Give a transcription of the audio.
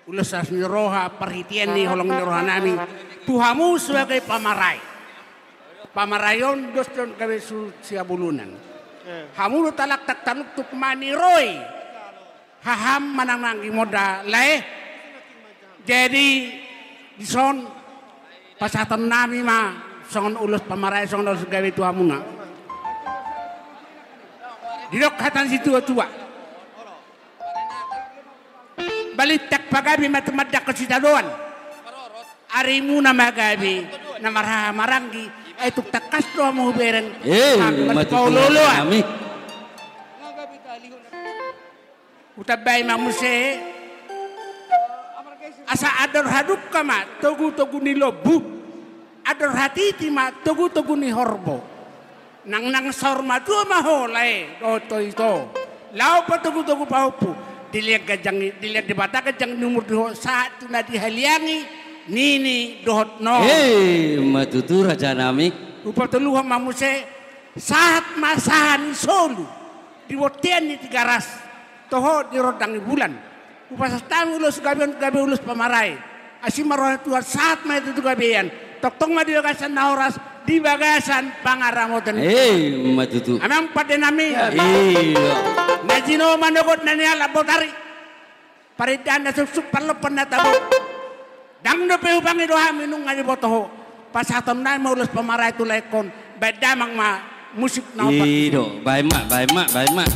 Ulas niroha perhatian nih holong niroha nami. Tuhamu sebagai pamarai. Pamarayon dos don kabe siabulunan. Hamu talak tak taluk tuk maniroi. Haham manang moda lae. Jadi dison pasatan nami mah songon ulus pamarai songon ulus gawe tuhamu na. Didok hatan si tua-tua. Balik tak pagabi matemadak ke sitadoan. Arimu nama gabi nama maranggi itu takas doa mau bereng. Matu loloan. Utabay mamuse asa ador haduk kama togu ni lobu ador hati tima togu ni horbo nang sorma tu maholai to itu lau pa togu paupu dilihat dibata gajang numur 2 saat tu na dihaliangi nini dohot no matutu raja nami rupa teluha mamuse saat masahan solu diwotian ni 3 ras toho di rodang bulan upasas tamu ulus gabe ulus pamarai asim maroh Tuhan saat ma itu gabean tok ma di bagasan nauras di bagasan pangaramoten matutu amang pada nami najino manogot nani ala botari paridan na suksuk parlepan na tabo dang no peu pangi doha minung ngadi botoho pasatom na ma ulus pamarai tu lekon badamang ma musik naupat baik mak